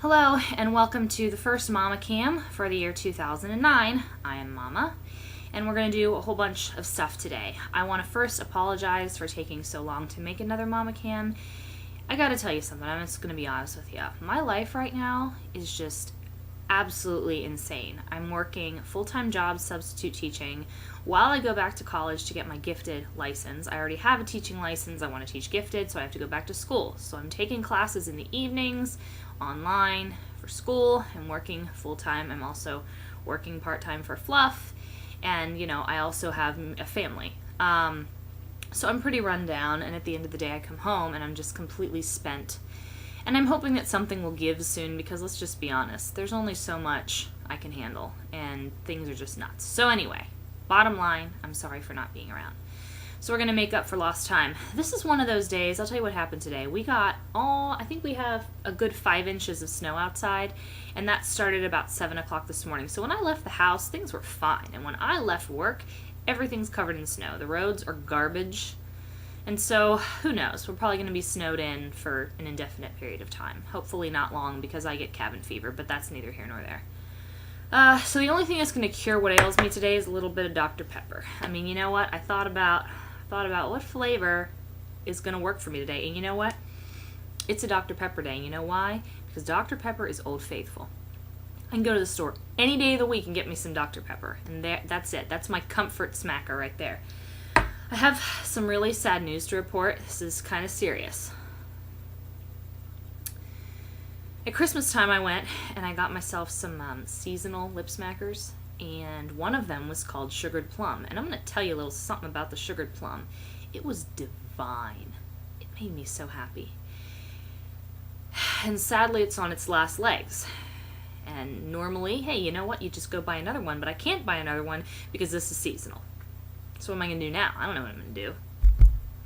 Hello and welcome to the first Mama Cam for the year 2009. I am Mama and we're going to do a whole bunch of stuff today. I want to first apologize for taking so long to make another Mama Cam. I got to tell you something, I'm just going to be honest with you. My life right now is just absolutely insane. I'm working full-time jobs substitute teaching while I go back to college to get my gifted license. I already have a teaching license. I want to teach gifted, so I have to go back to school. So I'm taking classes in the evenings, online for school. I'm working full-time. I'm also working part-time for Fluff. And, I also have a family. So I'm pretty run down, and at the end of the day I come home and I'm just completely spent. And I'm hoping that something will give soon because let's just be honest, there's only so much I can handle and things are just nuts. So anyway, bottom line, I'm sorry for not being around. So we're going to make up for lost time. This is one of those days, I'll tell you what happened today. We got I think we have a good 5 inches of snow outside, and that started about 7 o'clock this morning. So when I left the house, things were fine. And when I left work, everything's covered in snow. The roads are garbage. And so, who knows? We're probably going to be snowed in for an indefinite period of time. Hopefully not long because I get cabin fever, but that's neither here nor there. So the only thing that's going to cure what ails me today is a little bit of Dr. Pepper. I mean, you know what? I thought about what flavor is going to work for me today. And you know what? It's a Dr. Pepper day. And you know why? Because Dr. Pepper is Old Faithful. I can go to the store any day of the week and get me some Dr. Pepper. And that's it. That's my comfort smacker right there. I have some really sad news to report. This is kind of serious. At Christmas time I went and I got myself some seasonal lip smackers, and one of them was called Sugared Plum. And I'm going to tell you a little something about the Sugared Plum. It was divine. It made me so happy. And sadly it's on its last legs. And normally, hey, you know what? You just go buy another one, but I can't buy another one because this is seasonal. So what am I going to do now? I don't know what I'm going to do.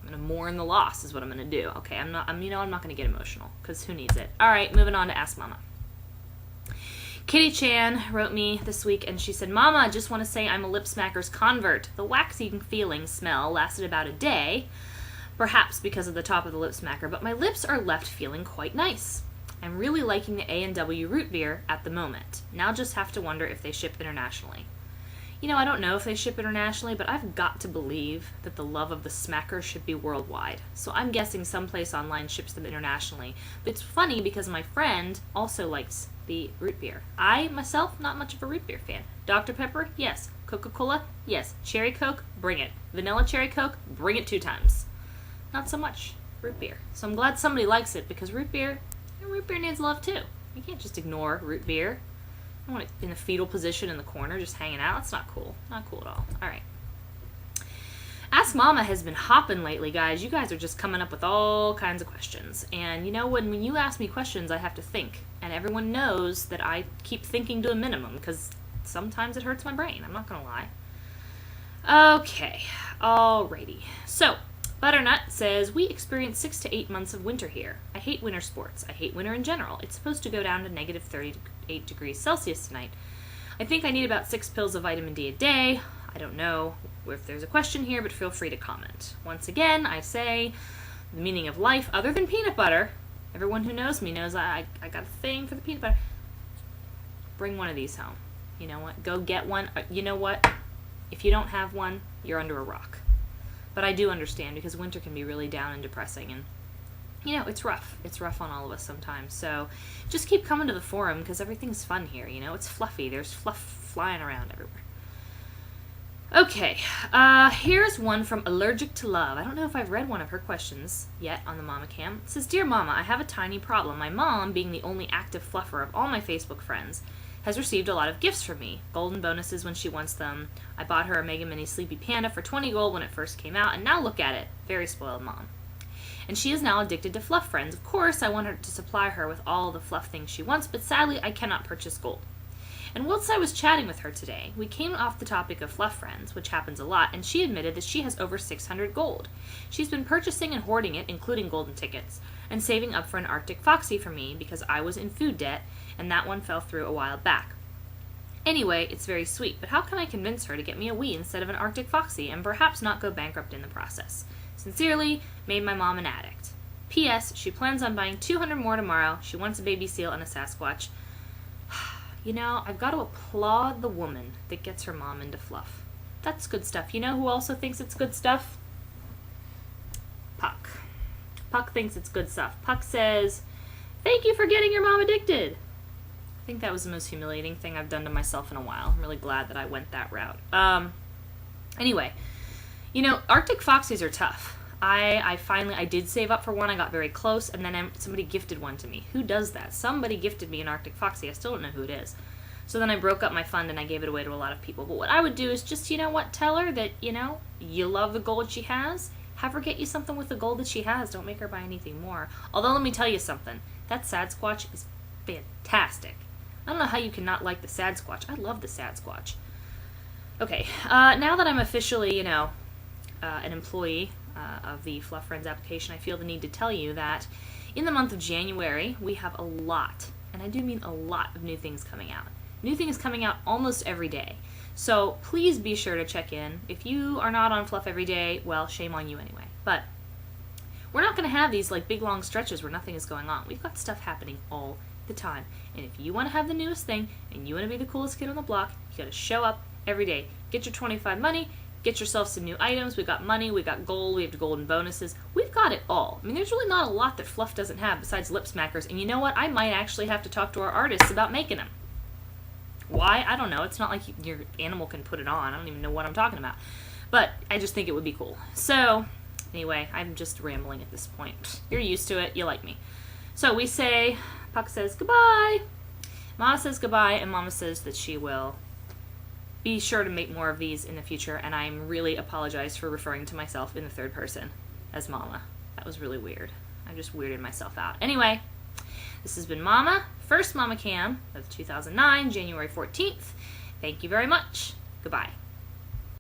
I'm going to mourn the loss is what I'm going to do. Okay, I'm not going to get emotional because who needs it? All right, moving on to Ask Mama. Kitty Chan wrote me this week and she said, Mama, I just want to say I'm a lip smacker's convert. The waxy feeling smell lasted about a day, perhaps because of the top of the lip smacker, but my lips are left feeling quite nice. I'm really liking the A&W root beer at the moment. Now just have to wonder if they ship internationally. I don't know if they ship internationally, but I've got to believe that the love of the smacker should be worldwide. So I'm guessing someplace online ships them internationally. But it's funny because my friend also likes the root beer. I, myself, not much of a root beer fan. Dr. Pepper, yes. Coca-Cola, yes. Cherry Coke, bring it. Vanilla Cherry Coke, bring it 2 times. Not so much root beer. So I'm glad somebody likes it because root beer needs love too. You can't just ignore root beer. I don't want it in a fetal position in the corner just hanging out. That's not cool. Not cool at all. All right. Ask Mama has been hopping lately, guys. You guys are just coming up with all kinds of questions. And when you ask me questions, I have to think. And everyone knows that I keep thinking to a minimum because sometimes it hurts my brain. I'm not going to lie. Okay. Alrighty. So, Butternut says, we experience 6 to 8 months of winter here. I hate winter sports. I hate winter in general. It's supposed to go down to negative 38 degrees Celsius tonight. I think I need about 6 pills of vitamin D a day. I don't know if there's a question here, but feel free to comment. Once again, I say the meaning of life other than peanut butter. Everyone who knows me knows I got a thing for the peanut butter. Bring one of these home. You know what? Go get one. You know what? If you don't have one, you're under a rock. But I do understand because winter can be really down and depressing, and it's rough. It's rough on all of us sometimes. So just keep coming to the forum because everything's fun here. It's fluffy. There's fluff flying around everywhere. Okay, here's one from Allergic to Love. I don't know if I've read one of her questions yet on the Mama Cam. It says, Dear Mama, I have a tiny problem. My mom, being the only active fluffer of all my Facebook friends, has received a lot of gifts from me. Golden bonuses when she wants them. I bought her a Mega Mini Sleepy Panda for 20 gold when it first came out, and now look at it. Very spoiled mom. And she is now addicted to fluff friends. Of course, I want her to supply her with all the fluff things she wants, but sadly, I cannot purchase gold. And whilst I was chatting with her today, we came off the topic of fluff friends, which happens a lot, and she admitted that she has over 600 gold. She's been purchasing and hoarding it, including golden tickets, and saving up for an Arctic Foxy for me because I was in food debt, and that one fell through a while back. Anyway, it's very sweet, but how can I convince her to get me a Wii instead of an Arctic Foxy and perhaps not go bankrupt in the process? Sincerely, made my mom an addict. P.S. She plans on buying 200 more tomorrow. She wants a baby seal and a Sasquatch. You know, I've got to applaud the woman that gets her mom into fluff. That's good stuff. You know who also thinks it's good stuff? Puck. Puck thinks it's good stuff. Puck says, "Thank you for getting your mom addicted." I think that was the most humiliating thing I've done to myself in a while. I'm really glad that I went that route. Anyway, you know, Arctic foxes are tough. I did save up for one. I got very close, and then somebody gifted one to me. Who does that? Somebody gifted me an Arctic foxy. I still don't know who it is. So then I broke up my fund and I gave it away to a lot of people. But what I would do is just, you know what, tell her that, you know, you love the gold she has. Have her get you something with the gold that she has. Don't make her buy anything more. Although, let me tell you something. That Sasquatch is fantastic. I don't know how you can not like the Sasquatch. I love the Sasquatch. Okay, now that I'm officially, you know, an employee of the Fluff Friends application, I feel the need to tell you that in the month of January, we have a lot, and I do mean a lot, of new things coming out. New things coming out almost every day. So please be sure to check in. If you are not on Fluff every day, well, shame on you anyway. But we're not going to have these like big long stretches where nothing is going on. We've got stuff happening all the time. And if you want to have the newest thing and you want to be the coolest kid on the block, you got to show up every day. Get your 25 money. Get yourself some new items. We've got money, we've got gold, we have golden bonuses. We've got it all. I mean, there's really not a lot that Fluff doesn't have besides lip smackers. And you know what? I might actually have to talk to our artists about making them. Why? I don't know. It's not like your animal can put it on. I don't even know what I'm talking about. But I just think it would be cool. So, anyway, I'm just rambling at this point. You're used to it. You like me. So we say, Puck says goodbye. Mama says goodbye, and Mama says that she will be sure to make more of these in the future, and I'm really apologize for referring to myself in the third person as Mama. That was really weird. I just weirded myself out. Anyway, this has been Mama, first Mama Cam of 2009, January 14th. Thank you very much. Goodbye.